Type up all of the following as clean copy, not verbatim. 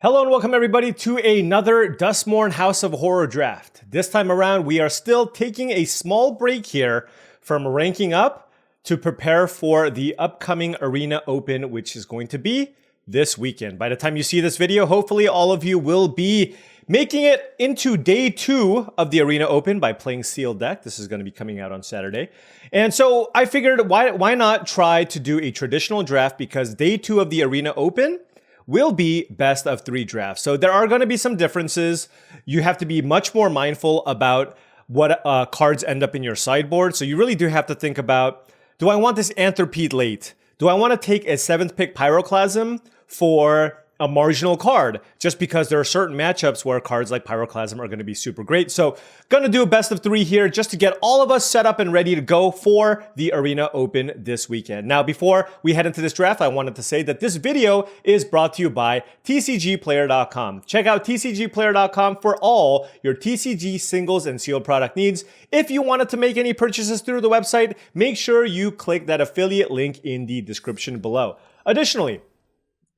Hello and welcome everybody to another Duskmourn House of Horror draft. This time around, we are still taking a small break here from ranking up to prepare for the upcoming Arena Open, which is going to be this weekend. By the time you see this video, hopefully all of you will be making it into day 2 of the Arena Open by playing sealed deck. This is going to be coming out on Saturday. And so I figured why not try to do a traditional draft, because day 2 of the Arena Open will be best of 3 drafts. So there are going to be some differences. You have to be much more mindful about what cards end up in your sideboard. So you really do have to think about, do I want this Anthropede late? Do I want to take a 7th pick Pyroclasm for a marginal card, just because there are certain matchups where cards like Pyroclasm are going to be super great. So going to do a best of 3 here just to get all of us set up and ready to go for the Arena Open this weekend. Now, before we head into this draft, I wanted to say that this video is brought to you by TCGplayer.com. Check out TCGplayer.com for all your TCG singles and sealed product needs. If you wanted to make any purchases through the website, make sure you click that affiliate link in the description below. Additionally,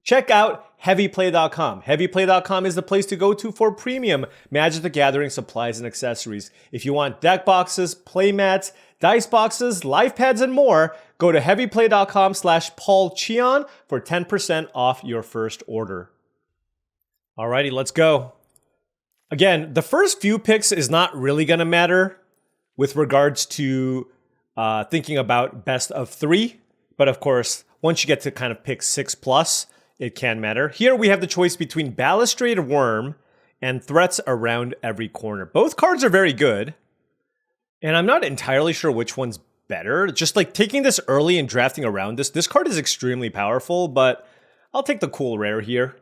check out HeavyPlay.com. HeavyPlay.com is the place to go to for premium Magic the Gathering supplies and accessories. If you want deck boxes, play mats, dice boxes, life pads, and more, go to HeavyPlay.com/paulcheon for 10% off your first order. Alrighty, let's go. Again, the first few picks is not really going to matter with regards to thinking about best of 3. But of course, once you get to kind of pick 6+, it can matter. Here we have the choice between Balustrade Worm and Threats Around Every Corner. Both cards are very good, and I'm not entirely sure which one's better. Just like taking this early and drafting around this card is extremely powerful, but I'll take the cool rare here.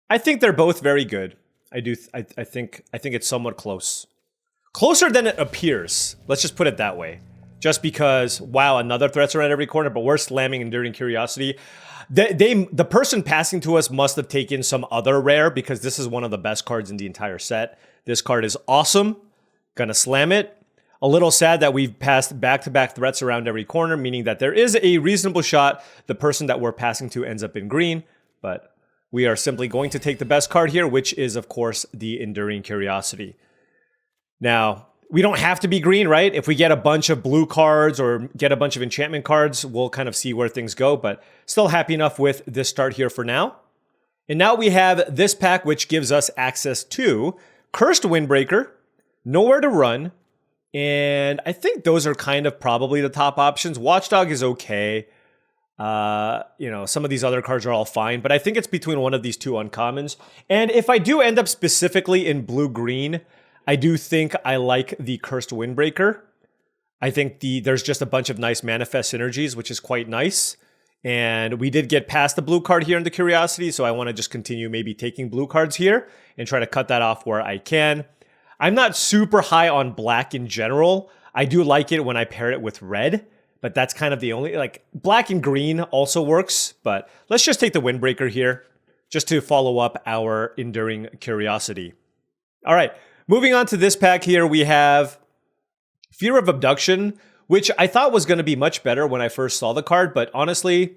I think they're both very good. I think it's somewhat close. Closer than it appears. Let's just put it that way. Just because, wow, another Threats Around Every Corner, but we're slamming Enduring Curiosity. The person passing to us must have taken some other rare, because this is one of the best cards in the entire set. This card is awesome. Gonna slam it. A little sad that we've passed back-to-back Threats Around Every Corner, meaning that there is a reasonable shot the person that we're passing to ends up in green, but we are simply going to take the best card here, which is, of course, the Enduring Curiosity. Now, we don't have to be green, right? If we get a bunch of blue cards or get a bunch of enchantment cards, we'll kind of see where things go, but still happy enough with this start here for now. And now we have this pack, which gives us access to Cursed Windbreaker, Nowhere to Run, and I think those are kind of probably the top options. Watchdog is okay. Some of these other cards are all fine, but I think it's between one of these two uncommons. And if I do end up specifically in blue-green, I do think I like the Cursed Windbreaker. I think there's just a bunch of nice manifest synergies, which is quite nice. And we did get past the blue card here in the Curiosity, so I want to just continue maybe taking blue cards here and try to cut that off where I can. I'm not super high on black in general. I do like it when I pair it with red, but that's kind of the only, like, black and green also works, but let's just take the Windbreaker here just to follow up our Enduring Curiosity. All right. Moving on to this pack here, we have Fear of Abduction, which I thought was going to be much better when I first saw the card, but honestly,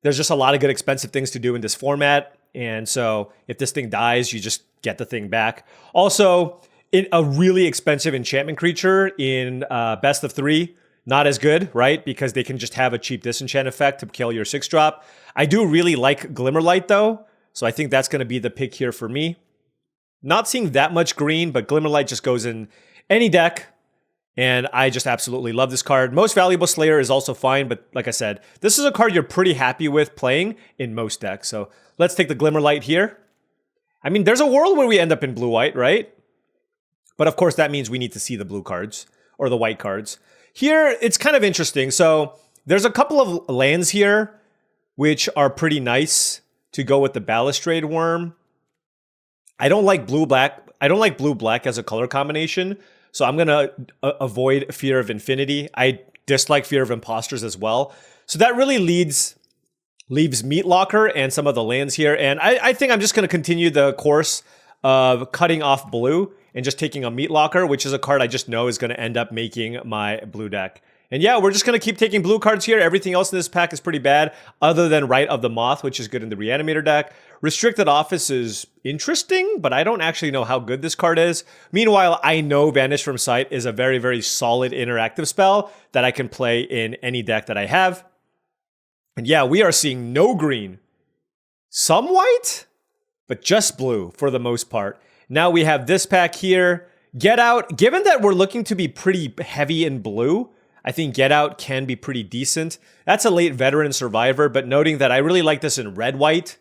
there's just a lot of good expensive things to do in this format, and so if this thing dies, you just get the thing back. Also, a really expensive enchantment creature in best of 3, not as good, right? Because they can just have a cheap disenchant effect to kill your 6-drop. I do really like Glimmerlight, though, so I think that's going to be the pick here for me. Not seeing that much green, but Glimmerlight just goes in any deck, and I just absolutely love this card. Most Valuable Slayer is also fine, but like I said, this is a card you're pretty happy with playing in most decks. So let's take the Glimmerlight here. I mean, there's a world where we end up in blue-white, right? But of course, that means we need to see the blue cards, or the white cards. Here, it's kind of interesting. So there's a couple of lands here, which are pretty nice to go with the Balustrade Worm. I don't like blue-black. I don't like blue-black as a color combination, so I'm going to avoid Fear of Infinity. I dislike Fear of Imposters as well. So that really leaves Meat Locker and some of the lands here, and I think I'm just going to continue the course of cutting off blue and just taking a Meat Locker, which is a card I just know is going to end up making my blue deck And yeah, we're just going to keep taking blue cards here. Everything else in this pack is pretty bad, other than Rite of the Moth, which is good in the Reanimator deck. Restricted Office is interesting, but I don't actually know how good this card is. Meanwhile, I know Vanish from Sight is a very, very solid interactive spell that I can play in any deck that I have. And yeah, we are seeing no green. Some white, but just blue for the most part. Now we have this pack here. Get Out, given that we're looking to be pretty heavy in blue, I think Get Out can be pretty decent. That's a late Veteran Survivor, but noting that I really like this in red-white.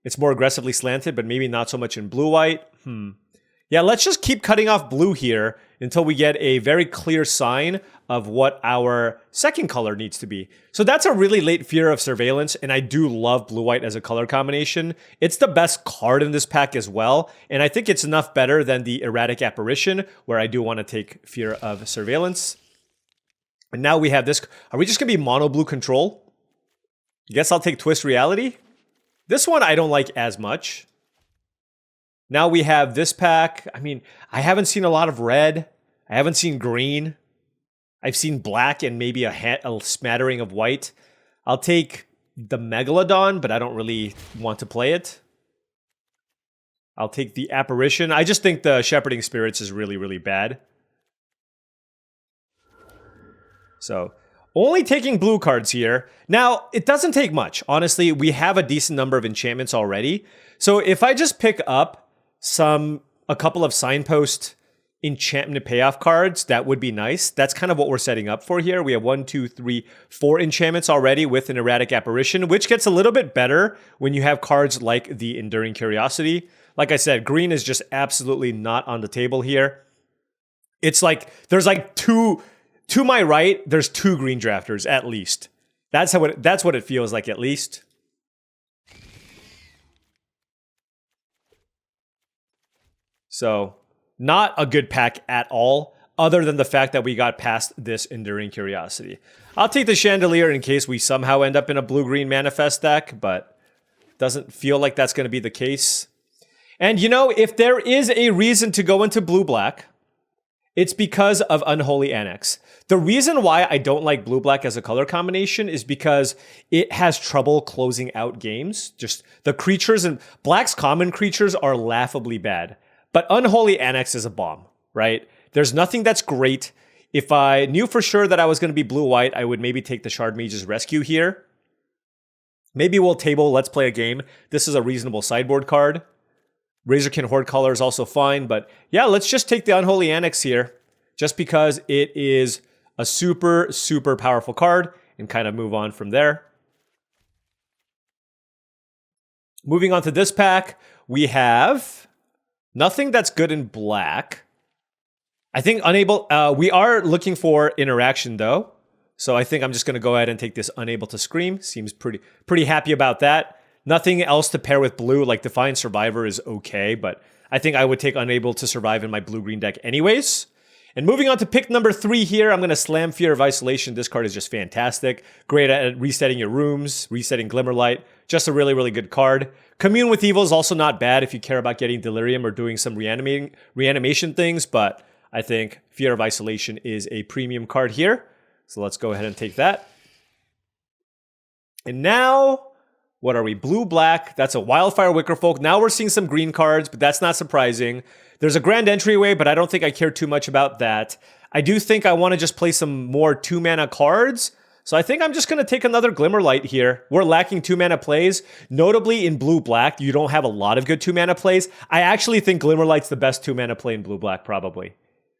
It's more aggressively slanted, but maybe not so much in blue-white. Yeah, let's just keep cutting off blue here until we get a very clear sign of what our second color needs to be. So that's a really late Fear of Surveillance, and I do love blue-white as a color combination. It's the best card in this pack as well, and I think it's enough better than the Erratic Apparition, where I do want to take Fear of Surveillance. And now we have this. Are we just going to be mono blue control? I guess I'll take Twist Reality. This one I don't like as much. Now we have this pack. I mean, I haven't seen a lot of red. I haven't seen green. I've seen black and maybe a smattering of white. I'll take the Megalodon, but I don't really want to play it. I'll take the Apparition. I just think the Shepherding Spirits is really, really bad. So, only taking blue cards here. Now, it doesn't take much. Honestly, we have a decent number of enchantments already. So if I just pick up a couple of Signpost enchantment payoff cards, that would be nice. That's kind of what we're setting up for here. We have 1, 2, 3, 4 enchantments already with an Erratic Apparition, which gets a little bit better when you have cards like the Enduring Curiosity. Like I said, green is just absolutely not on the table here. It's like, there's like two... To my right, there's 2 green drafters, at least. That's what it feels like, at least. So, not a good pack at all, other than the fact that we got past this Enduring Curiosity. I'll take the Chandelier in case we somehow end up in a blue-green Manifest deck, but doesn't feel like that's going to be the case. And you know, if there is a reason to go into blue-black, it's because of Unholy Annex. The reason why I don't like blue-black as a color combination is because it has trouble closing out games. Just the creatures and black's common creatures are laughably bad. But Unholy Annex is a bomb, right? There's nothing that's great. If I knew for sure that I was going to be blue-white, I would maybe take the Shard Mage's Rescue here. Maybe we'll table Let's Play a Game. This is a reasonable sideboard card. Razorkin Horde Color is also fine, but yeah, let's just take the Unholy Annex here, just because it is a super, super powerful card, and kind of move on from there. Moving on to this pack, we have nothing that's good in black. I think Unable, we are looking for interaction though, so I think I'm just going to go ahead and take this Unable to Scream. Seems pretty happy about that. Nothing else to pair with blue, like Defiant Survivor is okay, but I think I would take Unable to Survive in my blue-green deck anyways. And moving on to pick number 3 here, I'm going to slam Fear of Isolation. This card is just fantastic. Great at resetting your rooms, resetting Glimmerlight. Just a really, really good card. Commune with Evil is also not bad if you care about getting Delirium or doing some reanimation things, but I think Fear of Isolation is a premium card here. So let's go ahead and take that. And now... what are we? Blue-black. That's a Wildfire Wickerfolk. Now we're seeing some green cards, but that's not surprising. There's a Grand Entryway, but I don't think I care too much about that. I do think I want to just play some more 2-mana cards. So I think I'm just going to take another Glimmerlight here. We're lacking 2-mana plays. Notably, in blue-black, you don't have a lot of good 2-mana plays. I actually think Glimmerlight's the best 2-mana play in blue-black, probably.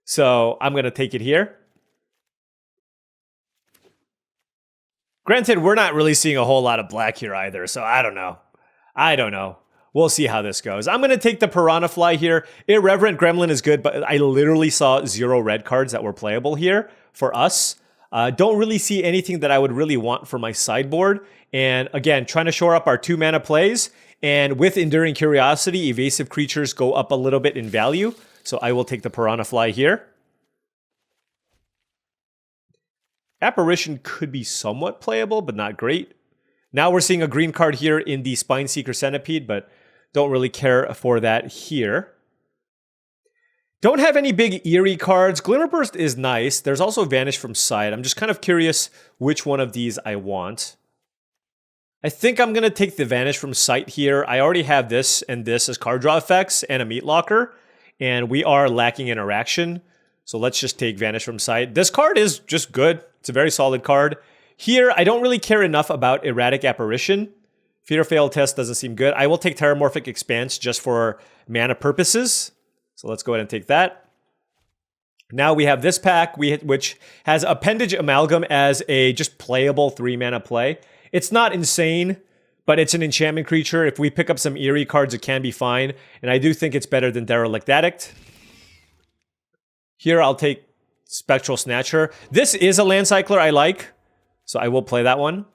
So I'm going to take it here. Granted, we're not really seeing a whole lot of black here either, so I don't know. We'll see how this goes. I'm going to take the Piranha Fly here. Irreverent Gremlin is good, but I literally saw 0 red cards that were playable here for us. Don't really see anything that I would really want for my sideboard. And again, trying to shore up our 2-mana plays. And with Enduring Curiosity, evasive creatures go up a little bit in value. So I will take the Piranha Fly here. Apparition could be somewhat playable, but not great. Now we're seeing a green card here in the Spineseeker Centipede, but don't really care for that here. Don't have any big eerie cards. Glimmerburst is nice. There's also Vanish from Sight. I'm just kind of curious which one of these I want. I think I'm going to take the Vanish from Sight here. I already have this and this as card draw effects and a Meat Locker, and we are lacking interaction. So let's just take Vanish from Sight. This card is just good. It's a very solid card. Here, I don't really care enough about Erratic Apparition. Fear Fail Test doesn't seem good. I will take Terramorphic Expanse just for mana purposes. So let's go ahead and take that. Now we have this pack, which has Appendage Amalgam as a just playable 3-mana play. It's not insane, but it's an enchantment creature. If we pick up some eerie cards, it can be fine. And I do think it's better than Derelict Addict. Here I'll take Spectral Snatcher. This is a land cycler I like, so I will play that one.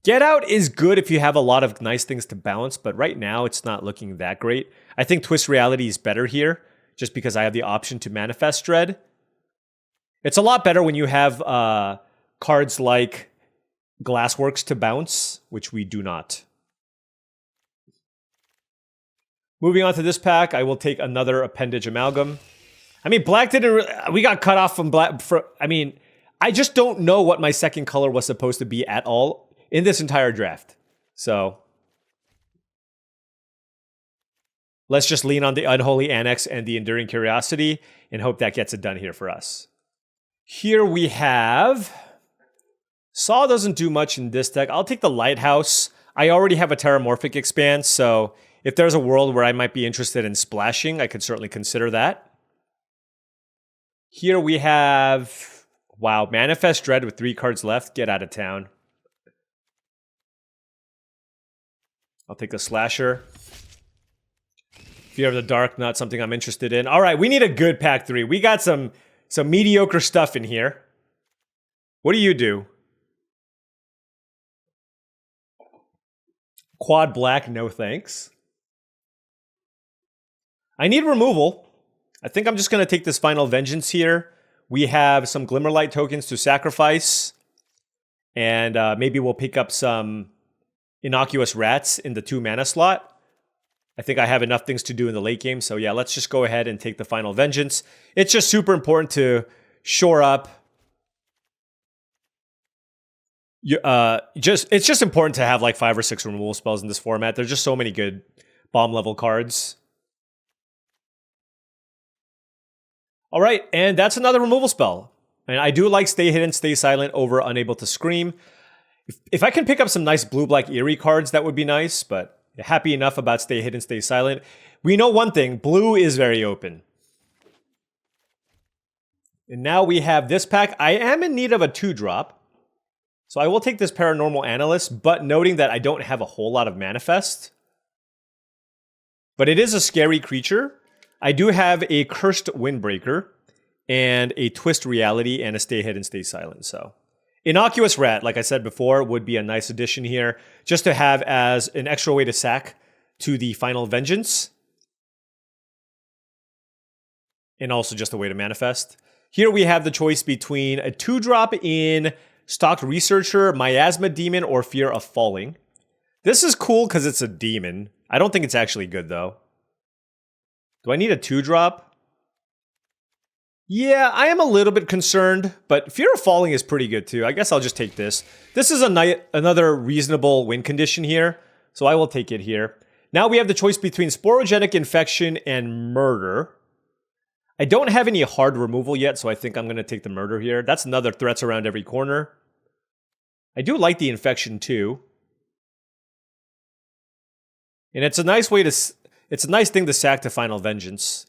Get Out is good if you have a lot of nice things to bounce, but right now it's not looking that great. I think Twist Reality is better here, just because I have the option to Manifest Dread. It's a lot better when you have cards like Glassworks to bounce, which we do not. Moving on to this pack, I will take another Appendage Amalgam. I mean, black didn't... we got cut off from black... I just don't know what my second color was supposed to be at all in this entire draft. So let's just lean on the Unholy Annex and the Enduring Curiosity and hope that gets it done here for us. Here we have... Saw doesn't do much in this deck. I'll take the Lighthouse. I already have a Terramorphic Expanse, so if there's a world where I might be interested in splashing, I could certainly consider that. Here we have... Wow, Manifest Dread with 3 cards left. Get out of town. I'll take a Slasher. Fear of the Dark, not something I'm interested in. All right, we need a good pack 3. We got some mediocre stuff in here. What do you do? Quad black, no thanks. I need removal. I think I'm just going to take this Final Vengeance here. We have some Glimmerlight tokens to sacrifice. And maybe we'll pick up some Innocuous Rats in the 2-mana slot. I think I have enough things to do in the late game. So yeah, let's just go ahead and take the Final Vengeance. It's just super important to shore up. It's just important to have like 5 or 6 removal spells in this format. There's just so many good bomb level cards. All right, and that's another removal spell. And I do like Stay Hidden, Stay Silent over Unable to Scream. If I can pick up some nice blue-black Eerie cards, that would be nice, but happy enough about Stay Hidden, Stay Silent. We know one thing, blue is very open. And now we have this pack. I am in need of a 2-drop. So I will take this Paranormal Analyst, but noting that I don't have a whole lot of Manifest. But it is a scary creature. I do have a Cursed Windbreaker and a Twist Reality and a Stay Hidden, Stay Silent. So Innocuous Rat, like I said before, would be a nice addition here, just to have as an extra way to sack to the Final Vengeance. And also just a way to manifest. Here we have the choice between a 2-drop in Stocked Researcher, Miasma Demon, or Fear of Falling. This is cool because it's a demon. I don't think it's actually good, though. Do I need a 2-drop? Yeah, I am a little bit concerned, but Fear of Falling is pretty good, too. I guess I'll just take this. This is another reasonable win condition here, so I will take it here. Now we have the choice between Sporogenic Infection and Murder. I don't have any hard removal yet, so I think I'm going to take the Murder here. That's another Threats Around Every Corner. I do like the Infection, too. And it's a nice way to... It's a nice thing to sack to Final Vengeance.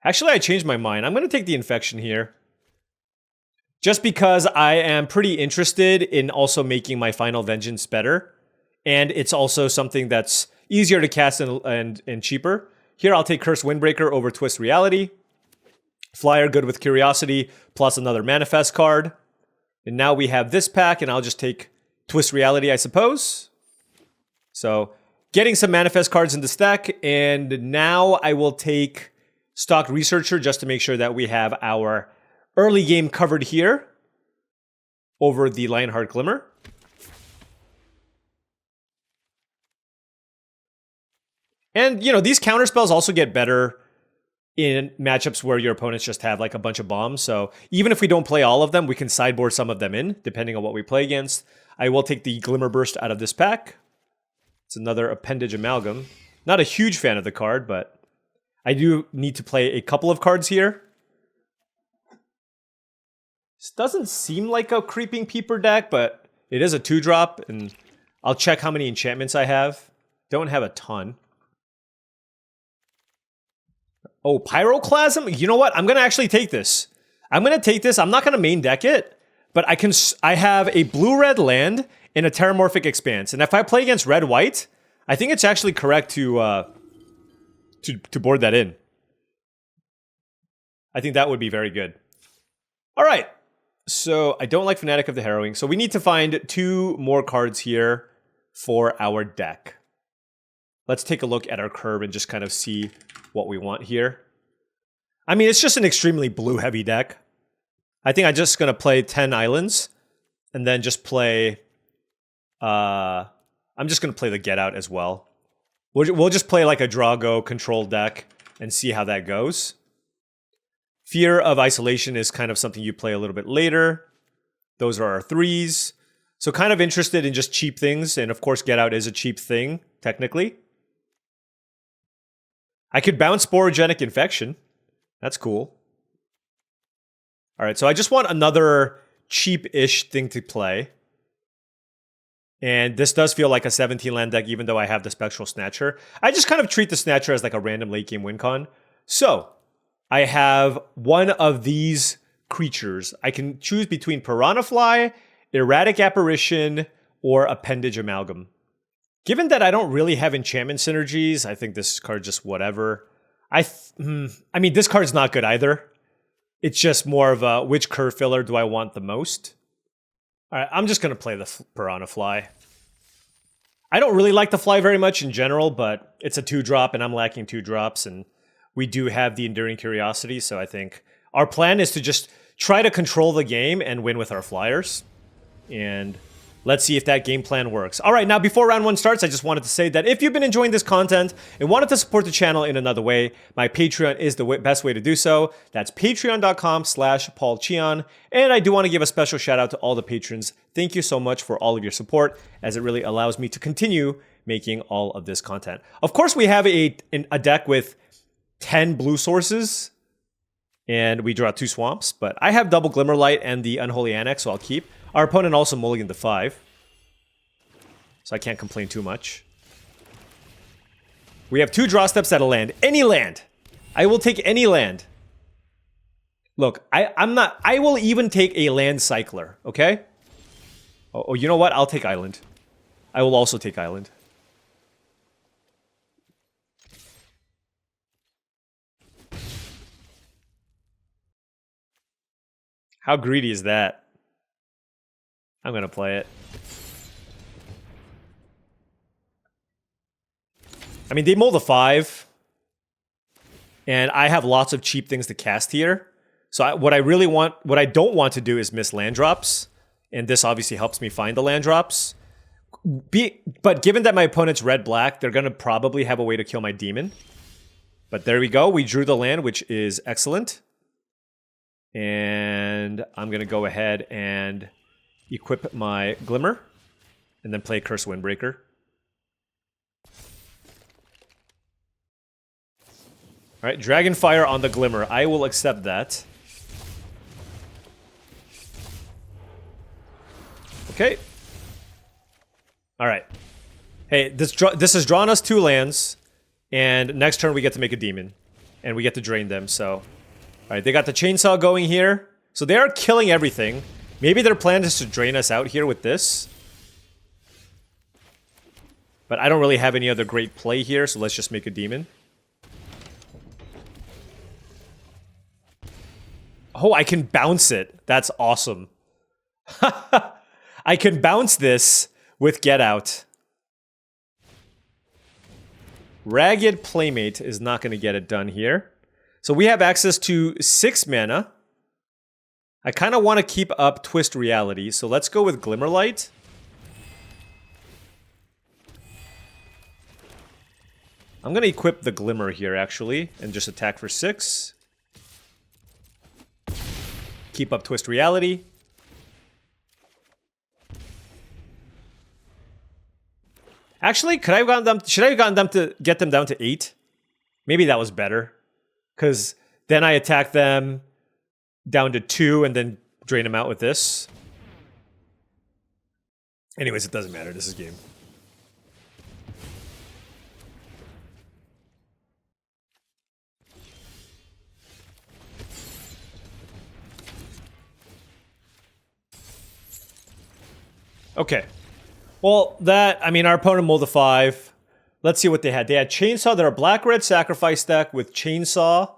Actually, I changed my mind. I'm going to take the Infection here. Just because I am pretty interested in also making my Final Vengeance better. And it's also something that's easier to cast and cheaper. Here, I'll take Cursed Windbreaker over Twist Reality. Flyer good with Curiosity, plus another Manifest card. And now we have this pack, and I'll just take Twist Reality, I suppose. So, getting some Manifest cards in the stack, and now I will take Stocked Researcher just to make sure that we have our early game covered here over the Lionheart Glimmer. And, you know, these counter spells also get better in matchups where your opponents just have like a bunch of bombs. So even if we don't play all of them, we can sideboard some of them in, depending on what we play against. I will take the Glimmer Burst out of this pack. It's another Appendage Amalgam. Not a huge fan of the card, but I do need to play a couple of cards here. This doesn't seem like a Creeping Peeper deck, but it is a 2-drop, and I'll check how many enchantments I have. Don't have a ton. Oh, Pyroclasm? You know what? I'm going to actually take this. I'm going to take this. I'm not going to main deck it, but I have a blue-red land and a Terramorphic Expanse. And if I play against red-white, I think it's actually correct to board that in. I think that would be very good. All right. So I don't like Fanatic of the Harrowing. So we need to find 2 more cards here for our deck. Let's take a look at our curve and just kind of see what we want here. I mean, it's just an extremely blue-heavy deck. I think I'm just going to play 10 islands and then just play... I'm just going to play the Get Out as well. We'll just play like a Drago control deck and see how that goes. Fear of Isolation is kind of something you play a little bit later. Those are our 3s. So kind of interested in just cheap things. And of course, Get Out is a cheap thing, technically. I could bounce Sporogenic Infection. That's cool. All right, so I just want another cheap-ish thing to play. And this does feel like a 17-land deck, even though I have the Spectral Snatcher. I just kind of treat the Snatcher as like a random late-game win con. So, I have one of these creatures. I can choose between Piranha Fly, Erratic Apparition, or Appendage Amalgam. Given that I don't really have enchantment synergies, I think this card just whatever. I mean, this card's not good either. It's just more of a, which curve filler do I want the most? All right, I'm just going to play the Piranha Fly. I don't really like the Fly very much in general, but it's a 2-drop, and I'm lacking 2 drops, and we do have the Enduring Curiosity, so I think our plan is to just try to control the game and win with our Flyers. And let's see if that game plan works. All right, now before round 1 starts, I just wanted to say that if you've been enjoying this content and wanted to support the channel in another way, my Patreon is the best way to do so. That's patreon.com/paulcheon. And I do want to give a special shout out to all the patrons. Thank you so much for all of your support, as it really allows me to continue making all of this content. Of course, we have a deck with 10 blue sources, and we draw 2 swamps, but I have double Glimmerlight and the Unholy Annex, so I'll keep. Our opponent also mulliganed to 5, so I can't complain too much. We have 2 draw steps at a land. Any land! I will take any land. Look, I will even take a land cycler, okay? Oh, you know what? I'll take island. I will also take island. How greedy is that? I'm gonna play it. I mean, they mulled a 5. And I have lots of cheap things to cast here. So what I don't want to do is miss land drops. And this obviously helps me find the land drops. But given that my opponent's red-black, they're gonna probably have a way to kill my demon. But there we go. We drew the land, which is excellent. And I'm gonna go ahead and equip my Glimmer, and then play Curse Windbreaker. Alright, Dragonfire on the Glimmer. I will accept that. Okay. Alright. Hey, this has drawn us 2 lands, and next turn we get to make a demon. And we get to drain them, so... Alright, they got the chainsaw going here. So they are killing everything. Maybe their plan is to drain us out here with this. But I don't really have any other great play here, so let's just make a demon. Oh, I can bounce it. That's awesome. I can bounce this with Get Out. Ragged Playmate is not going to get it done here. So we have access to 6 mana. I kind of want to keep up Twist Reality, so let's go with Glimmerlight. I'm going to equip the Glimmer here, actually, and just attack for 6. Keep up Twist Reality. Actually, could I have gotten them? Should I have gotten them to get them down to 8? Maybe that was better. Because then I attack them down to 2 and then drain them out with this. Anyways, it doesn't matter. This is game. Okay. Well, I mean, our opponent mulled a 5. Let's see what they had. They had Chainsaw. They're a black-red sacrifice deck with Chainsaw.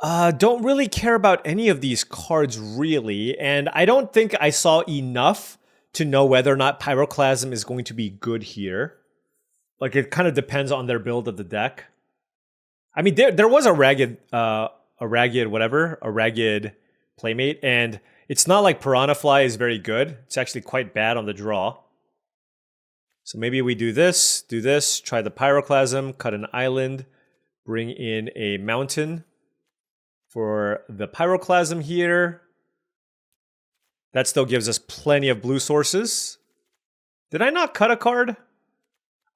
Don't really care about any of these cards, really. And I don't think I saw enough to know whether or not Pyroclasm is going to be good here. Like, it kind of depends on their build of the deck. I mean, there was a ragged Playmate, and it's not like Piranha Fly is very good. It's actually quite bad on the draw. So maybe we do this, try the Pyroclasm, cut an island, bring in a mountain for the Pyroclasm here. That still gives us plenty of blue sources. Did I not cut a card?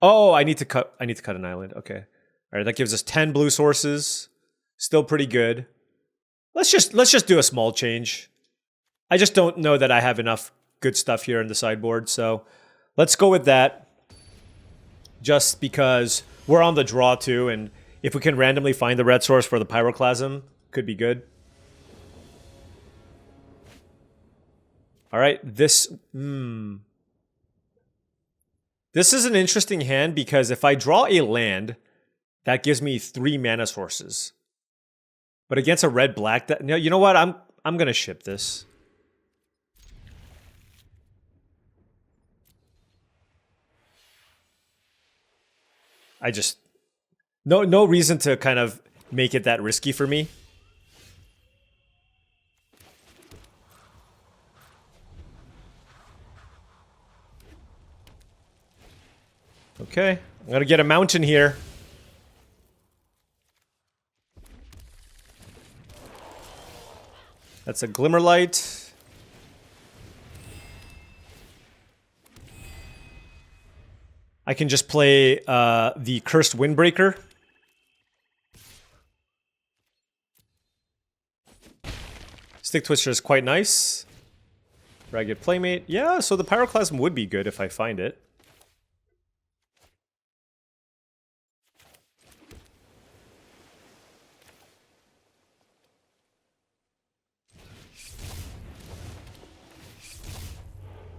Oh, I need to cut an island. Okay. All right, that gives us 10 blue sources. Still pretty good. Let's just do a small change. I just don't know that I have enough good stuff here in the sideboard, so let's go with that. Just because we're on the draw too, and if we can randomly find the red source for the Pyroclasm, could be good. All right, this is an interesting hand because if I draw a land, that gives me 3 mana sources. But against a red-black, you know what? I'm gonna ship this. I just no reason to kind of make it that risky for me. Okay, I'm gonna get a mountain here. That's a Glimmerlight. I can just play the Cursed Windbreaker. Stick Twister is quite nice. Ragged Playmate. Yeah, so the Pyroclasm would be good if I find it.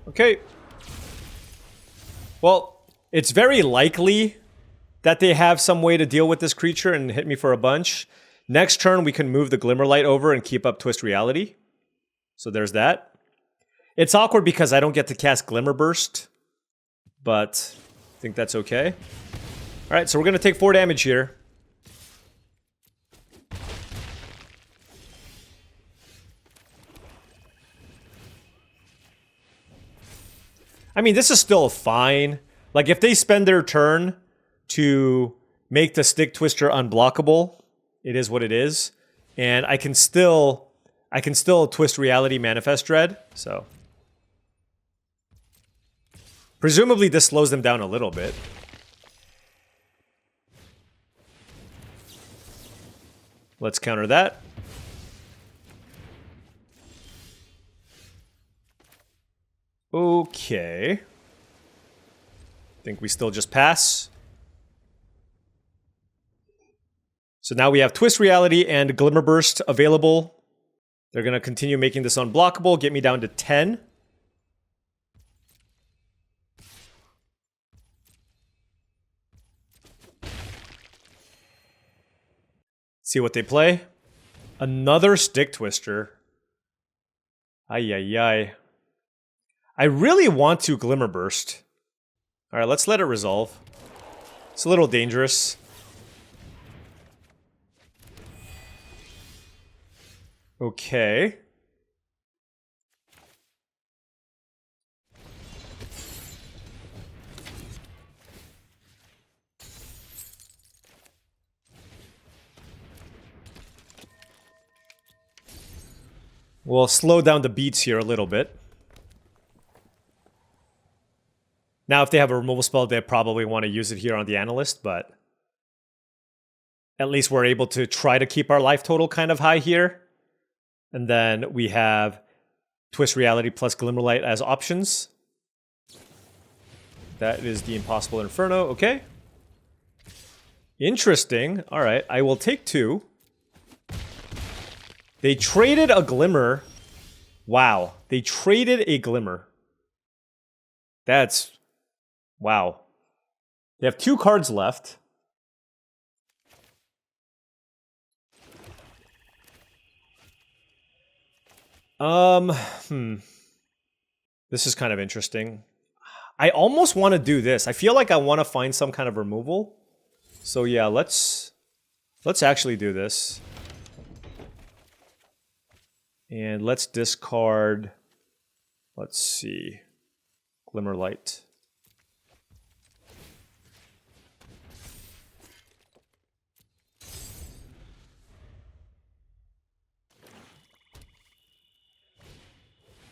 Okay. Well, it's very likely that they have some way to deal with this creature and hit me for a bunch. Next turn, we can move the Glimmerlight over and keep up Twist Reality. So there's that. It's awkward because I don't get to cast Glimmer Burst, but I think that's okay. All right, so we're going to take 4 damage here. I mean, this is still fine. Like, if they spend their turn to make the Stick Twister unblockable, it is what it is. And I can still Twist Reality Manifest Dread, so. Presumably this slows them down a little bit. Let's counter that. Okay. Think we still just pass. So now we have Twist Reality and Glimmer Burst available. They're going to continue making this unblockable, get me down to 10. See what they play. Another Stick Twister. Ay, ay, ay. I really want to Glimmer Burst. Alright, let's let it resolve. It's a little dangerous. Okay. We'll slow down the beats here a little bit. Now, if they have a removal spell, they probably want to use it here on the Analyst, but at least we're able to try to keep our life total kind of high here. And then we have Twist Reality plus Glimmerlight as options. That is the Impossible Inferno. Okay. Interesting. All right, I will take 2. They traded a Glimmer. Wow. They traded a Glimmer. That's... wow. They have 2 cards left. This is kind of interesting. I almost want to do this. I feel like I want to find some kind of removal. So yeah, let's actually do this. And let's discard, let's see, Glimmerlight.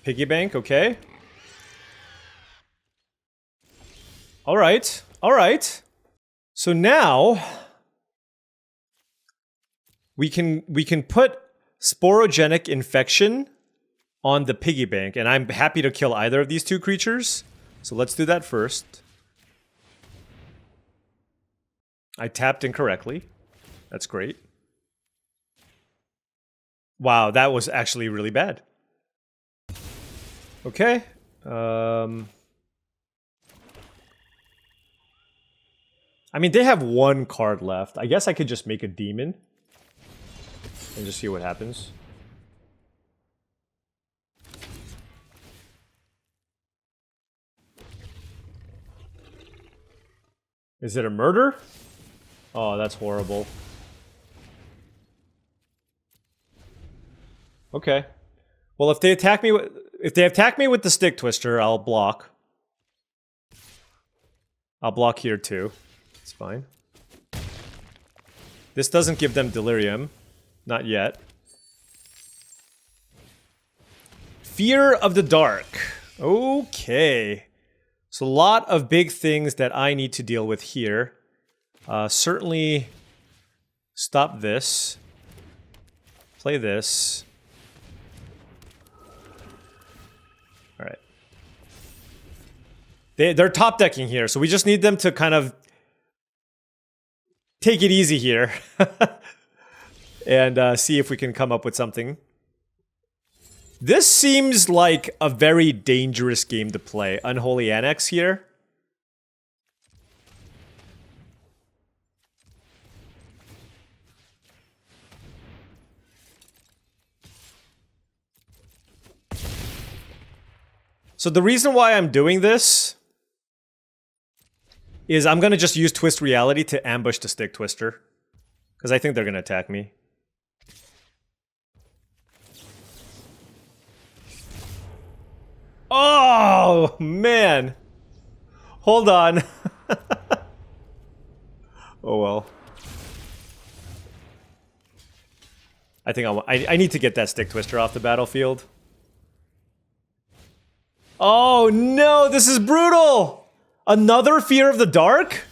Piggy bank, okay. All right, all right. So now we can put Sporogenic Infection on the piggy bank, and I'm happy to kill either of these 2 creatures. So let's do that first. I tapped incorrectly. That's great. Wow, that was actually really bad. Okay. I mean, they have 1 card left. I guess I could just make a demon and just see what happens. Is it a murder? Oh, that's horrible. Okay. Well, if they attack me with the Stick Twister, I'll block. I'll block here too. It's fine. This doesn't give them Delirium. Not yet. Fear of the Dark. Okay. So a lot of big things that I need to deal with here. Certainly stop this. Play this. Alright. They're top decking here, so we just need them to kind of take it easy here. And see if we can come up with something. This seems like a very dangerous game to play. Unholy Annex here. So the reason why I'm doing this is I'm going to just use Twist Reality to ambush the Stick Twister. Because I think they're going to attack me. Oh, man. Hold on. Oh, well. I think I need to get that Stick Twister off the battlefield. Oh, no, this is brutal. Another Fear of the Dark?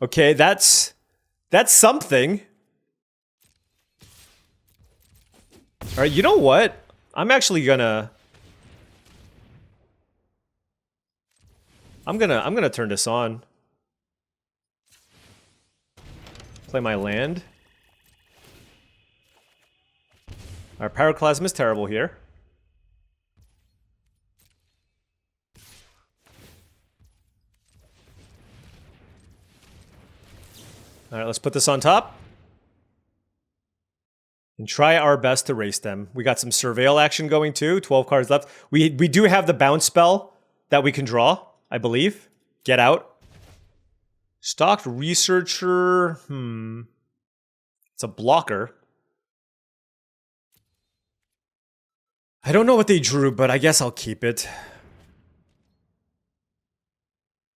Okay, that's something. All right, you know what? I'm actually gonna... I'm gonna turn this on. Play my land. Our Pyroclasm is terrible here. Alright, let's put this on top. And try our best to race them. We got some Surveil action going too. 12 cards left. We do have the bounce spell that we can draw, I believe. Get out. Stocked Researcher. It's a blocker. I don't know what they drew, but I guess I'll keep it.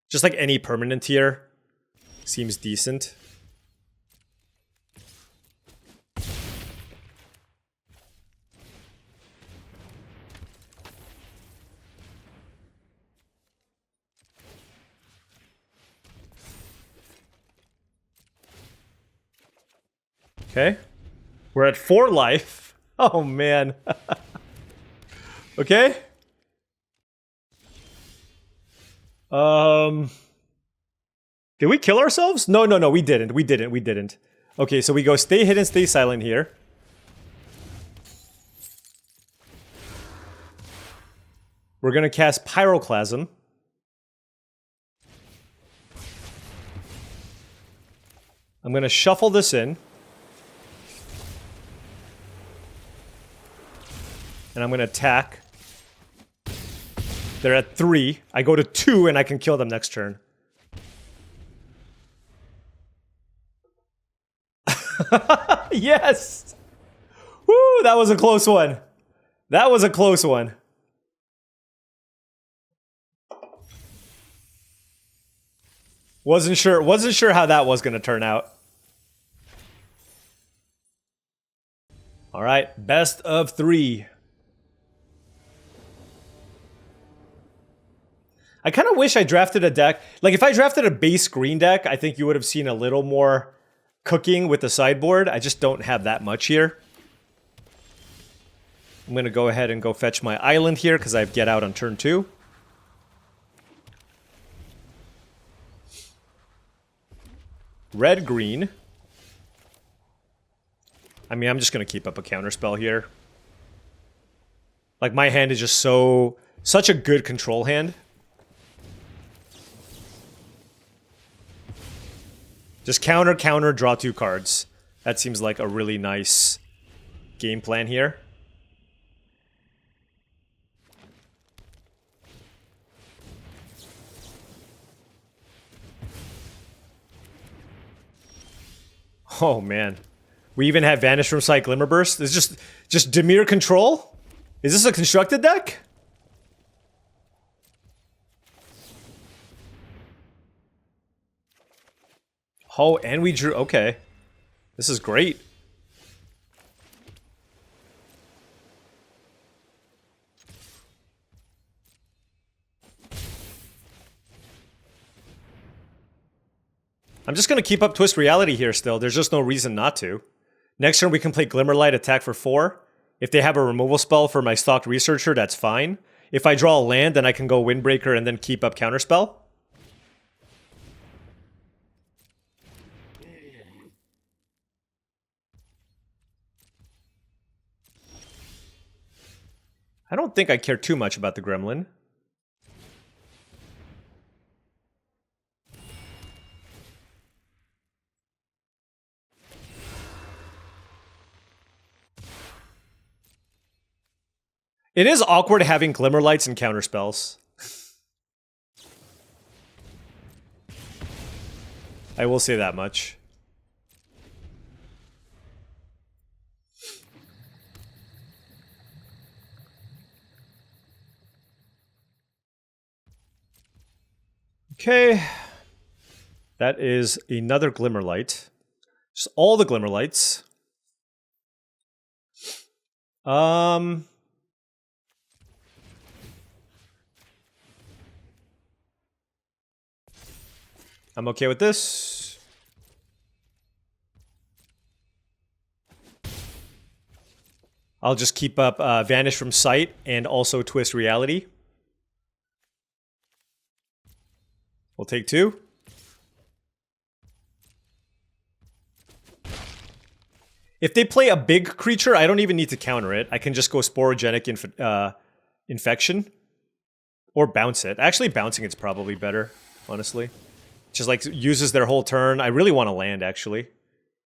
Just like any permanent here. Seems decent. Okay. We're at 4 life. Oh, man. Okay. Did we kill ourselves? No, no, no, we didn't. We didn't. Okay, so we go stay hidden, stay silent here. We're gonna cast Pyroclasm. I'm gonna shuffle this in. And I'm gonna attack. They're at 3. I go to 2 and I can kill them next turn. Yes! Woo, that was a close one. That was a close one. Wasn't sure how that was gonna turn out. Alright, best of 3. I kind of wish I drafted a deck. Like, if I drafted a base green deck, I think you would have seen a little more cooking with the sideboard. I just don't have that much here. I'm going to go ahead and go fetch my island here because I have get out on turn 2. Red-green. I mean, I'm just going to keep up a counterspell here. Like, my hand is just such a good control hand. Just counter, counter, draw 2 cards. That seems like a really nice game plan here. Oh man. We even have Vanish from Sight Glimmerburst. It's just Dimir control? Is this a constructed deck? Oh, and we drew... Okay. This is great. I'm just going to keep up Twist Reality here still. There's just no reason not to. Next turn we can play Glimmerlight, attack for 4. If they have a removal spell for my Stalked Researcher, that's fine. If I draw a land, then I can go Windbreaker and then keep up Counterspell. I don't think I care too much about the Gremlin. It is awkward having Glimmerlights and counterspells. I will say that much. Okay. That is another Glimmerlight. Just all the Glimmerlights. I'm okay with this. I'll just keep up Vanish from Sight and also Twist Reality. We'll take 2. If they play a big creature, I don't even need to counter it. I can just go Sporogenic Infection. Or bounce it. Actually, bouncing it's probably better, honestly. Just like uses their whole turn. I really want to land, actually.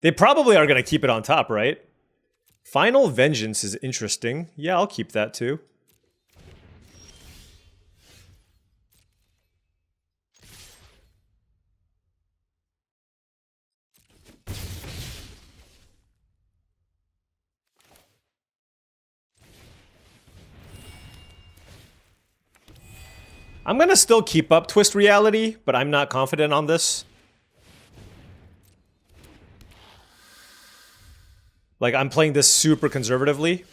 They probably are going to keep it on top, right? Final Vengeance is interesting. Yeah, I'll keep that too. I'm going to still keep up Twist Reality, but I'm not confident on this. Like, I'm playing this super conservatively.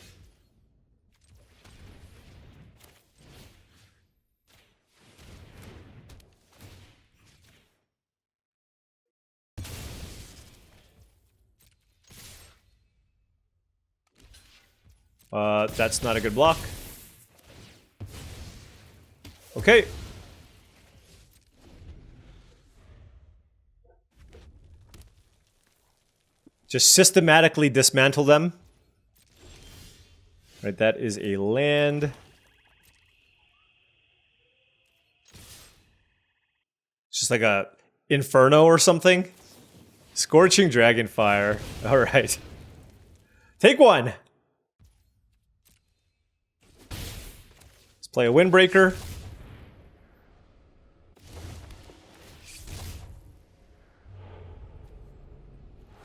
That's not a good block. Okay. Just systematically dismantle them. Right, that is a land. It's just like a Inferno or something. Scorching Dragonfire. Alright. Take one! Let's play a Windbreaker.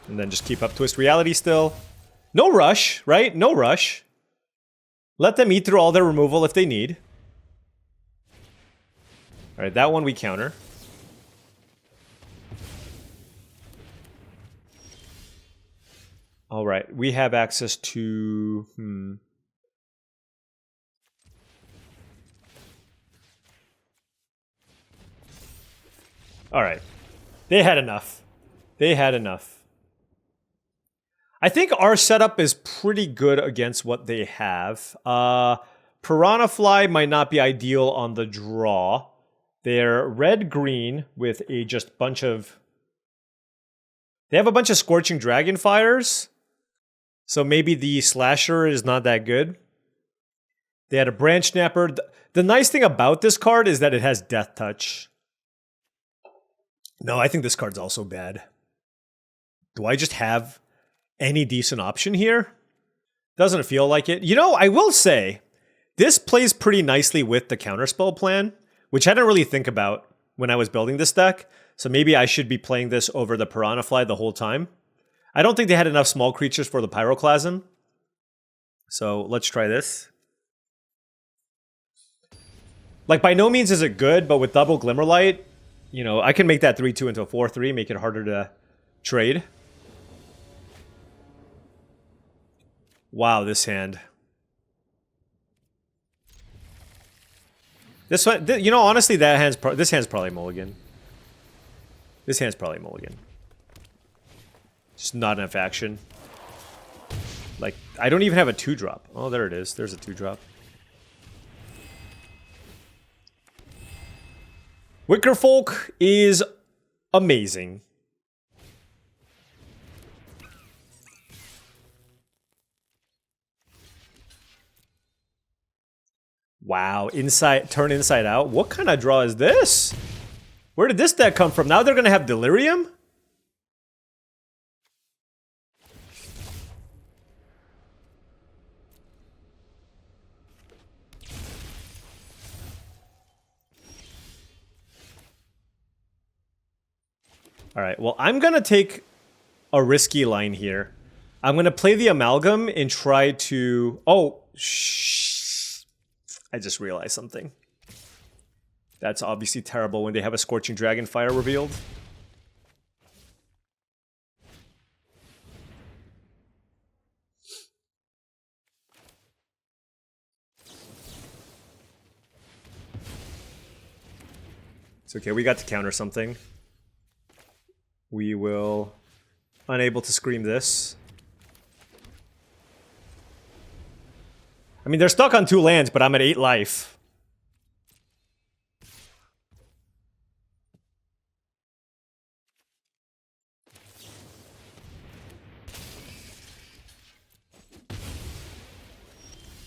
And then just keep up Twist Reality still. No rush, right? No rush. Let them eat through all their removal if they need. Alright, that one we counter. Alright, we have access to... Alright. They had enough. They had enough. I think our setup is pretty good against what they have. Piranha Fly might not be ideal on the draw. They're red-green with a just bunch of... They have a bunch of Scorching Dragonfires. So maybe the Slasher is not that good. They had a Branch Snapper. The nice thing about this card is that it has Death Touch. No, I think this card's also bad. Do I just have any decent option here? Doesn't feel like it. You know, I will say, this plays pretty nicely with the Counterspell plan, which I didn't really think about when I was building this deck. So maybe I should be playing this over the Piranha Fly the whole time. I don't think they had enough small creatures for the Pyroclasm. So let's try this. Like, by no means is it good, but with double Glimmerlight, you know, I can make that 3-2 into a 4-3, make it harder to trade. Wow, this hand. This one, you know, honestly, this hand's probably mulligan. This hand's probably mulligan. Just not enough action. Like, I don't even have a 2-drop. Oh, there it is. There's a 2-drop. Wickerfolk is amazing. Wow, turn inside out? What kind of draw is this? Where did this deck come from? Now they're gonna have Delirium? Alright, well, I'm gonna take a risky line here. I'm gonna play the Amalgam and try to... Oh, I just realized something. That's obviously terrible when they have a Scorching Dragonfire revealed. It's okay, we got to counter something. We will... Unable to scream this. I mean, they're stuck on 2 lands, but I'm at 8 life.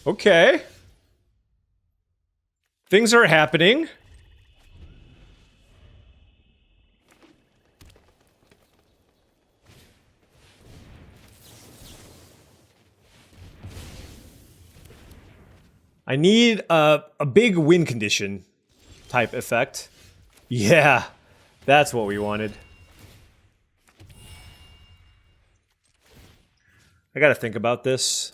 Okay. Things are happening. I need a big win condition type effect. Yeah, that's what we wanted. I gotta think about this.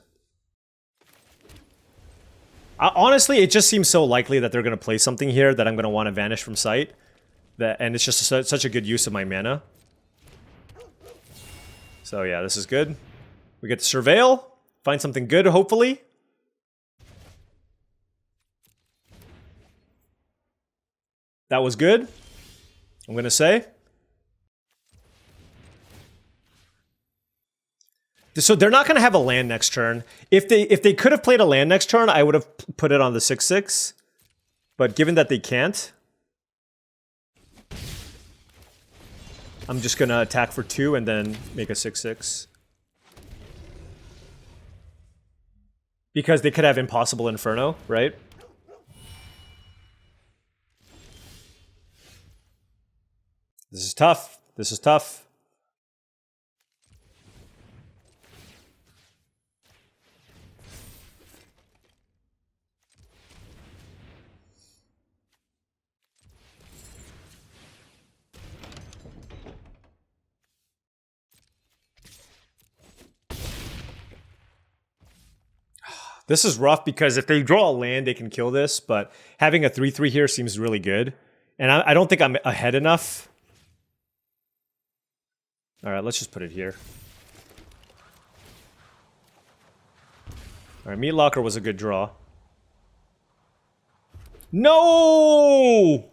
Honestly, it just seems so likely that they're gonna play something here that I'm gonna want to vanish from sight. And it's just such a good use of my mana. So yeah, this is good. We get to Surveil, find something good, hopefully. That was good, I'm gonna say. So they're not going to have a land next turn. If they could have played a land next turn, I would have put it on the 6/6. But given that they can't, I'm just going to attack for 2 and then make a 6/6. Because they could have Impossible Inferno, right? This is tough. This is tough. This is rough because if they draw a land, they can kill this, but having a 3/3 here seems really good. And I don't think I'm ahead enough. All right, let's just put it here. All right, Meat Locker was a good draw. No!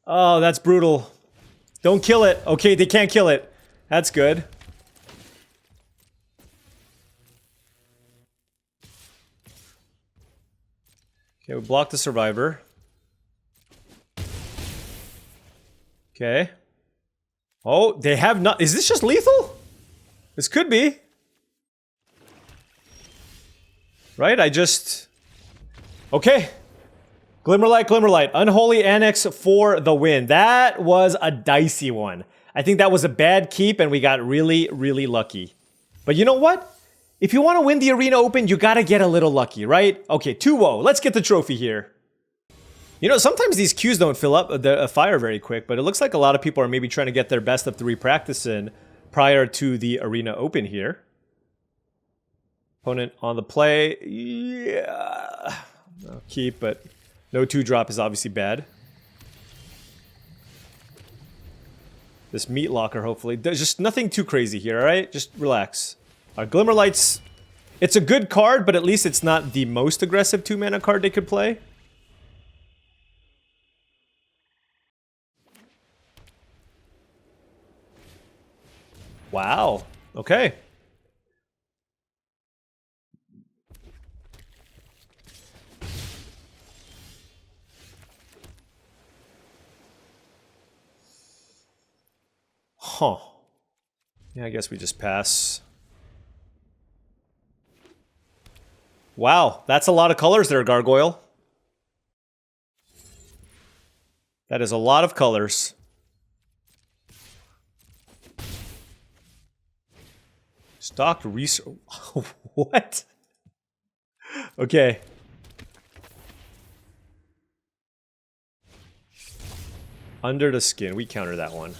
Oh, that's brutal. Don't kill it. Okay, they can't kill it. That's good. Okay, we block the Survivor. Okay. Oh, they have not. Is this just lethal? This could be. Right? I just. Okay. Glimmerlight, Glimmerlight. Unholy Annex for the win. That was a dicey one. I think that was a bad keep, and we got really, really lucky. But you know what? If you want to win the Arena Open, you gotta get a little lucky, right? Okay, 2-0. Let's get the trophy here. You know, sometimes these queues don't fill up the fire very quick, but it looks like a lot of people are maybe trying to get their best of 3 practice in prior to the Arena Open here. Opponent on the play. Yeah. I'll keep, but no 2-drop is obviously bad. This Meat Locker, hopefully. There's just nothing too crazy here, alright? Just relax. Glimmerlight's... It's a good card, but at least it's not the most aggressive 2-mana card they could play. Wow. Okay. Huh. Yeah, I guess we just pass. Wow, that's a lot of colors there, Gargoyle. That is a lot of colors. Stocked research. What? Okay. Under the Skin. We counter that one.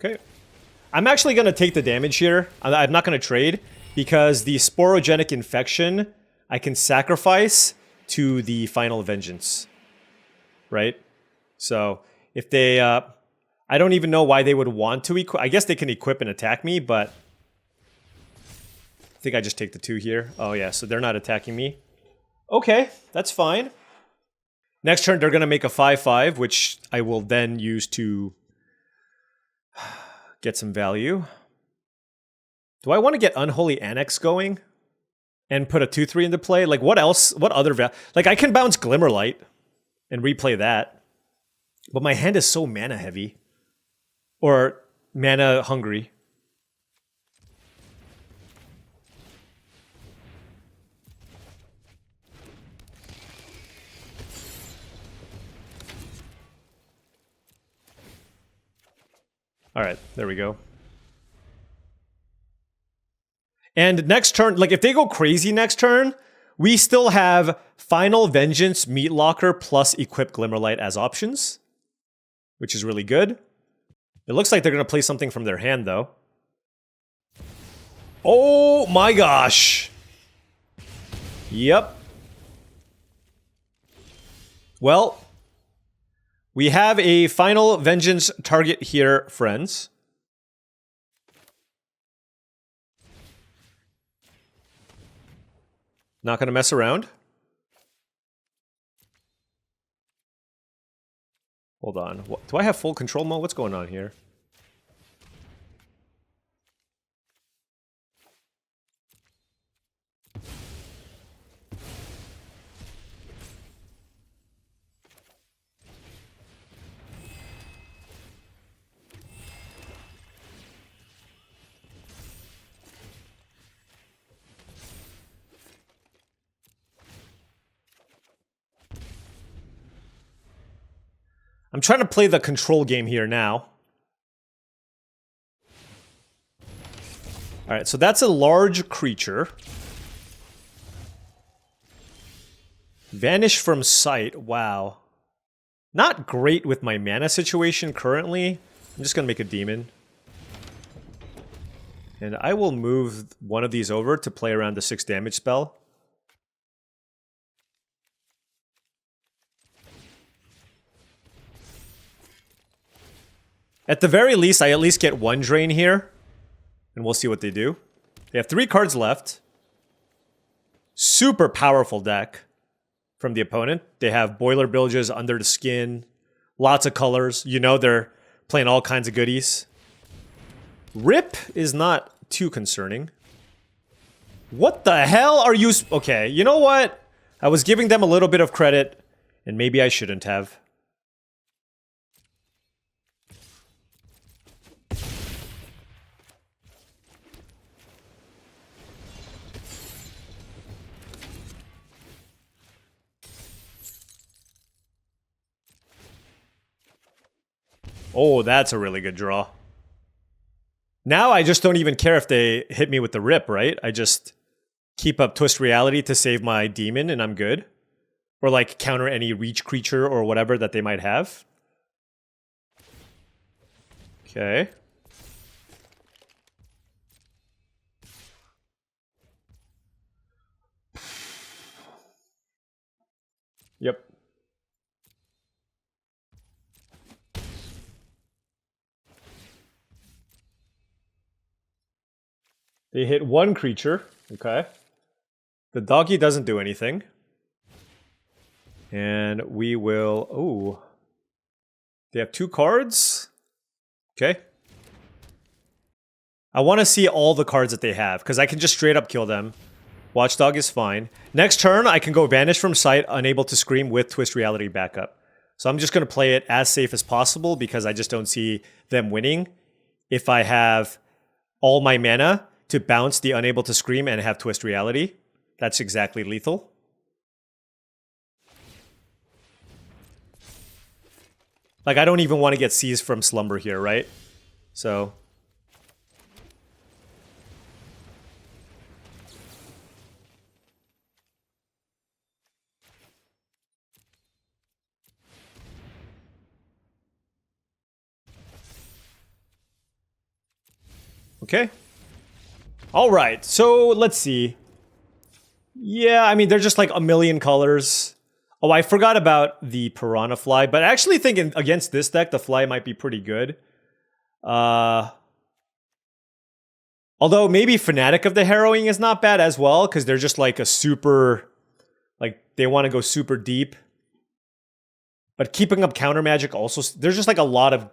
Okay. I'm actually going to take the damage here. I'm not going to trade because the Sporogenic Infection I can sacrifice to the Final Vengeance. Right? So, if they... I don't even know why they would want to equip... I guess they can equip and attack me, but... I think I just take the 2 here. Oh yeah, so they're not attacking me. Okay, that's fine. Next turn, they're going to make a 5/5, which I will then use to... get some value. Do I want to get Unholy Annex going? And put a 2/3 into play? Like, what else? What other value? Like, I can bounce Glimmerlight and replay that. But my hand is so mana heavy. Or mana hungry. Alright, there we go. And next turn, like if they go crazy next turn, we still have Final Vengeance, Meat Locker, plus Equip Glimmerlight as options. Which is really good. It looks like they're going to play something from their hand, though. Oh my gosh! Yep. Well... we have a Final Vengeance target here, friends. Not gonna mess around. Hold on. What, do I have full control mode? What's going on here? I'm trying to play the control game here now. Alright, so that's a large creature. Vanish from sight, wow. Not great with my mana situation currently. I'm just gonna make a demon. And I will move one of these over to play around the 6 damage spell. At the very least, I at least get 1 drain here. And we'll see what they do. They have 3 cards left. Super powerful deck from the opponent. They have Boiler Bilges, Under the Skin, lots of colors. You know they're playing all kinds of goodies. Rip is not too concerning. What the hell are you... Okay, you know what? I was giving them a little bit of credit, and maybe I shouldn't have. Oh, that's a really good draw. Now I just don't even care if they hit me with the rip, right? I just keep up Twist Reality to save my demon and I'm good. Or like counter any reach creature or whatever that they might have. Okay. Yep. They hit 1 creature. Okay. The doggy doesn't do anything. And we will... Ooh. They have 2 cards. Okay. I want to see all the cards that they have, because I can just straight up kill them. Watchdog is fine. Next turn, I can go Vanish from Sight, Unable to Scream with Twist Reality backup. So I'm just going to play it as safe as possible, because I just don't see them winning if I have all my mana to bounce the Unable to Scream and have Twist Reality. That's exactly lethal. Like, I don't even want to get seized from Slumber here, right? So... Okay. All right, so let's see. Yeah, I mean, they're just like a million colors. Oh, I forgot about the Piranha Fly, but I actually think against this deck, the Fly might be pretty good. Although maybe Fanatic of the Harrowing is not bad as well, because they're just like a super... Like, they want to go super deep. But keeping up counter magic also... There's just like a lot of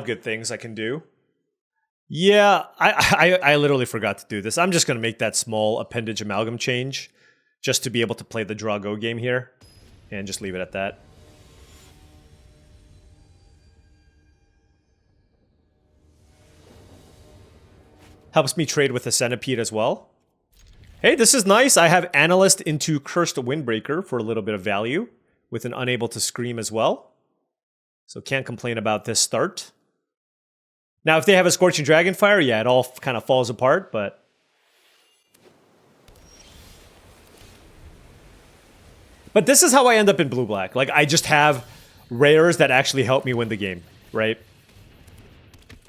good things I can do. Yeah, I literally forgot to do this. I'm just going to make that small appendage amalgam change just to be able to play the draw-go game here and just leave it at that. Helps me trade with the Centipede as well. Hey, this is nice. I have Analyst into Cursed Windbreaker for a little bit of value with an Unable to Scream as well. So can't complain about this start. Now, if they have a Scorching Dragonfire, yeah, it all kind of falls apart, but... But this is how I end up in blue-black. Like, I just have rares that actually help me win the game, right?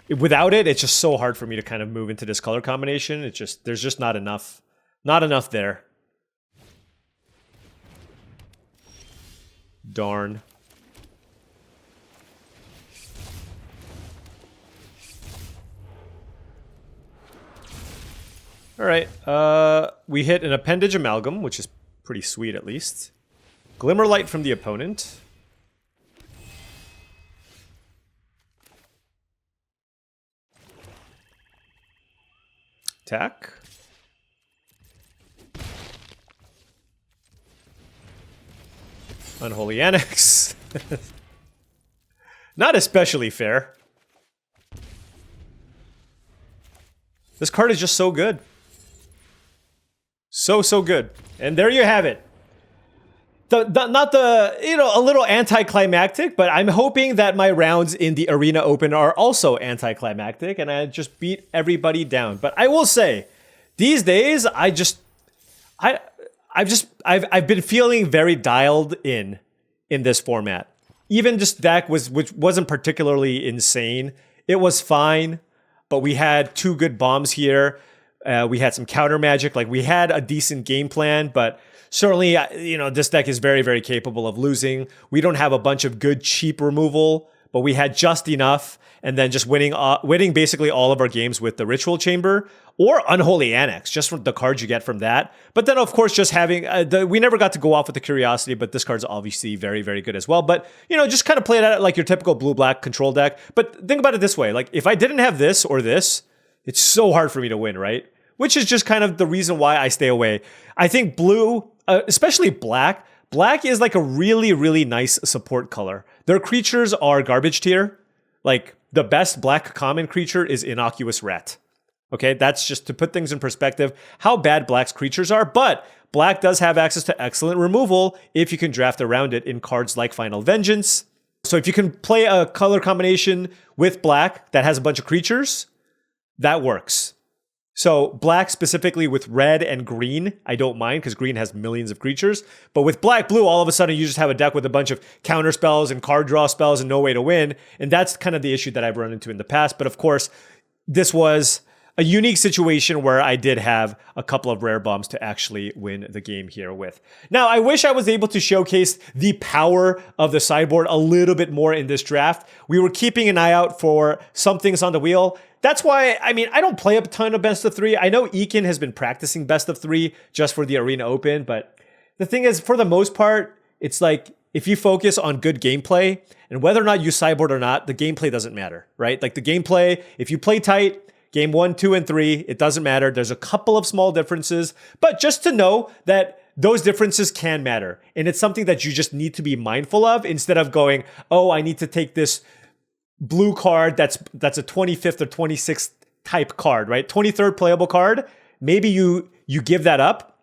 Without it, it's just so hard for me to kind of move into this color combination. It's just, there's just not enough. Not enough there. Darn. All right. We hit an Appendage Amalgam, which is pretty sweet at least. Glimmerlight from the opponent. Attack. Unholy Annex. Not especially fair. This card is just so good. So good. And there you have it. Not the, you know, a little anticlimactic, but I'm hoping that my rounds in the Arena Open are also anticlimactic and I just beat everybody down. But I will say, these days, I've been feeling very dialed in this format. Even this deck which wasn't particularly insane. It was fine, but we had 2 good bombs here. We had some counter magic. Like, we had a decent game plan, but certainly, you know, this deck is very, very capable of losing. We don't have a bunch of good, cheap removal, but we had just enough, and then just winning basically all of our games with the Ritual Chamber or Unholy Annex, just from the cards you get from that. But then, of course, just having we never got to go off with the Curiosity, but this card's obviously very, very good as well. But, you know, just kind of play it out like your typical blue-black control deck. But think about it this way. Like, if I didn't have this or this, it's so hard for me to win, right? Which is just kind of the reason why I stay away. I think blue, especially black is like a really, really nice support color. Their creatures are garbage tier. Like, the best black common creature is Innocuous Rat. Okay, that's just to put things in perspective, how bad black's creatures are. But black does have access to excellent removal if you can draft around it in cards like Final Vengeance. So if you can play a color combination with black that has a bunch of creatures, that works. So black specifically with red and green, I don't mind because green has millions of creatures. But with black, blue, all of a sudden you just have a deck with a bunch of counter spells and card draw spells and no way to win. And that's kind of the issue that I've run into in the past. But of course, this was a unique situation where I did have a couple of rare bombs to actually win the game here with. Now, I wish I was able to showcase the power of the sideboard a little bit more in this draft. We were keeping an eye out for some things on the wheel. That's why, I mean, I don't play a ton of best of 3. I know Ekin has been practicing best of 3 just for the Arena Open, but the thing is, for the most part, it's like, if you focus on good gameplay, and whether or not you sideboard or not, the gameplay doesn't matter, right? Like, the gameplay, if you play tight, game 1, 2, and 3, it doesn't matter. There's a couple of small differences, but just to know that those differences can matter. And it's something that you just need to be mindful of instead of going, oh, I need to take this blue card that's a 25th or 26th type card, right? 23rd playable card. Maybe you give that up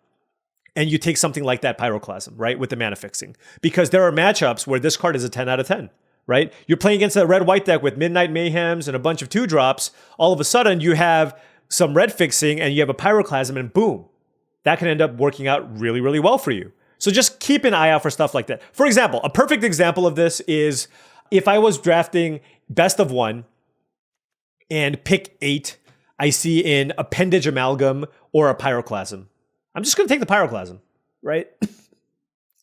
and you take something like that Pyroclasm, right? With the mana fixing. Because there are matchups where this card is a 10 out of 10. Right? You're playing against a red-white deck with Midnight Mayhems and a bunch of 2-drops. All of a sudden, you have some red fixing and you have a Pyroclasm and boom. That can end up working out really, really well for you. So just keep an eye out for stuff like that. For example, a perfect example of this is if I was drafting best of 1 and pick 8, I see in Appendage Amalgam or a Pyroclasm. I'm just going to take the Pyroclasm, right?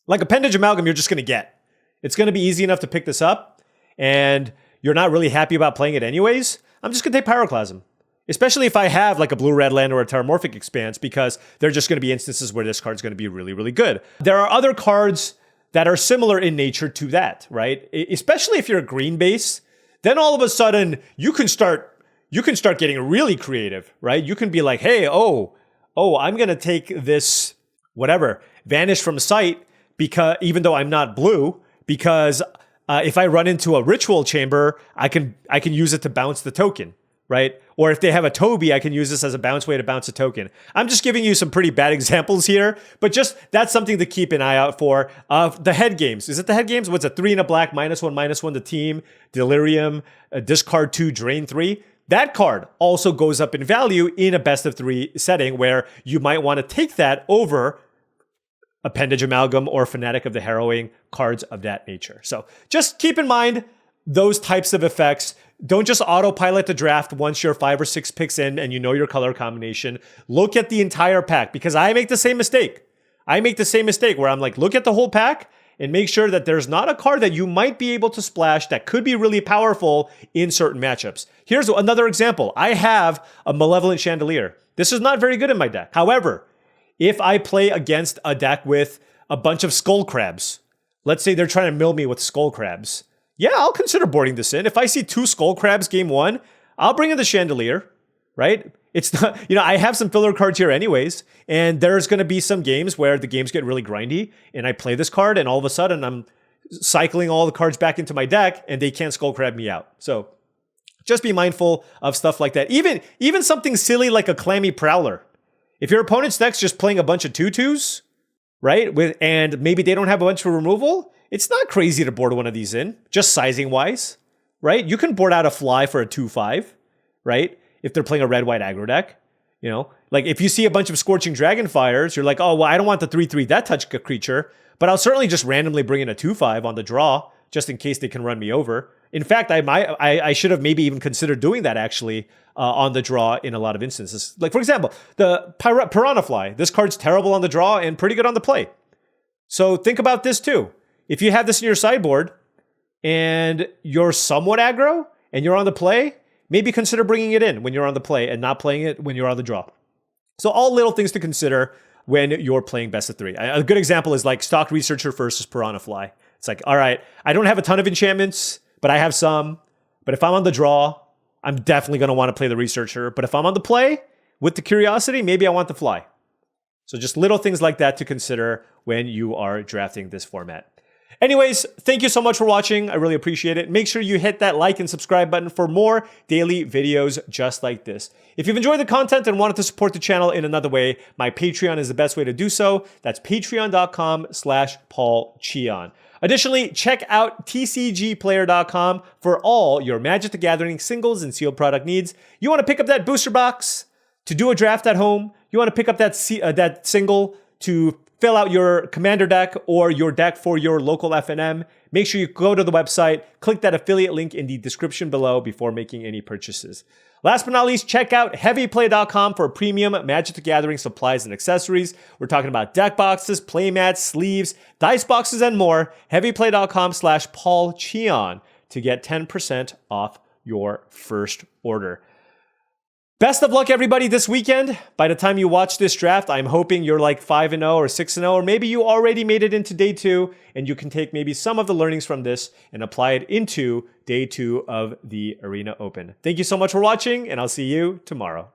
Like Appendage Amalgam, you're just going to get. It's going to be easy enough to pick this up. And you're not really happy about playing it anyways, I'm just going to take Pyroclasm. Especially if I have like a blue-red land or a Terramorphic Expanse, because there are just going to be instances where this card's going to be really, really good. There are other cards that are similar in nature to that, right? Especially if you're a green base, then all of a sudden you can start getting really creative, right? You can be like, hey, I'm going to take this, whatever, Vanish from Sight, because even though I'm not blue, because if I run into a Ritual Chamber, I can use it to bounce the token, right? Or if they have a Toby, I can use this as a bounce way to bounce a token. I'm just giving you some pretty bad examples here, but just that's something to keep an eye out for. The head games. Is it the head games? What's it? 3 and a black, -1/-1 to team, Delirium, discard 2, drain 3. That card also goes up in value in a best of 3 setting where you might want to take that over Appendage Amalgam or Fanatic of the Harrowing, cards of that nature. So just keep in mind those types of effects. Don't just autopilot the draft once you're 5 or 6 picks in and you know your color combination. Look at the entire pack, because I make the same mistake. I make the same mistake where I'm like, look at the whole pack and make sure that there's not a card that you might be able to splash that could be really powerful in certain matchups. Here's another example. I have a Malevolent Chandelier. This is not very good in my deck. However, if I play against a deck with a bunch of skull crabs, let's say they're trying to mill me with skull crabs, yeah, I'll consider boarding this in. If I see 2 skull crabs game 1, I'll bring in the chandelier, right? It's not, I have some filler cards here anyways, and there's going to be some games where the games get really grindy, and I play this card, and all of a sudden I'm cycling all the cards back into my deck, and they can't skull crab me out. So just be mindful of stuff like that. Even something silly like a Clammy Prowler. If your opponent's deck's just playing a bunch of 2/2s, right, and maybe they don't have a bunch for removal, it's not crazy to board one of these in, just sizing-wise, right? You can board out a fly for a 2/5, right? If they're playing a red-white aggro deck, Like, if you see a bunch of Scorching Dragonfires, you're like, oh, well, I don't want the 3/3 Death Touch creature, but I'll certainly just randomly bring in a 2/5 on the draw, just in case they can run me over. In fact, I should have maybe even considered doing that, actually, on the draw in a lot of instances. Like, for example, the Piranha Fly. This card's terrible on the draw and pretty good on the play. So think about this, too. If you have this in your sideboard, and you're somewhat aggro, and you're on the play, maybe consider bringing it in when you're on the play and not playing it when you're on the draw. So all little things to consider when you're playing best of 3. A good example is like Stock Researcher versus Piranha Fly. It's like, all right, I don't have a ton of enchantments, but I have some. But if I'm on the draw, I'm definitely going to want to play the Researcher. But if I'm on the play with the Curiosity, maybe I want the Fly. So just little things like that to consider when you are drafting this format. Anyways, thank you so much for watching. I really appreciate it. Make sure you hit that like and subscribe button for more daily videos just like this. If you've enjoyed the content and wanted to support the channel in another way, my Patreon is the best way to do so. That's patreon.com/paulcheon. Additionally, check out tcgplayer.com for all your Magic the Gathering singles and sealed product needs. You want to pick up that booster box to do a draft at home? You want to pick up that single to fill out your commander deck or your deck for your local FNM? Make sure you go to the website, click that affiliate link in the description below before making any purchases. Last but not least, check out heavyplay.com for premium Magic the Gathering supplies and accessories. We're talking about deck boxes, playmats, sleeves, dice boxes, and more. heavyplay.com/paulcheon to get 10% off your first order. Best of luck, everybody, this weekend. By the time you watch this draft, I'm hoping you're like 5-0 or 6-0, or maybe you already made it into day 2, and you can take maybe some of the learnings from this and apply it into day 2 of the Arena Open. Thank you so much for watching, and I'll see you tomorrow.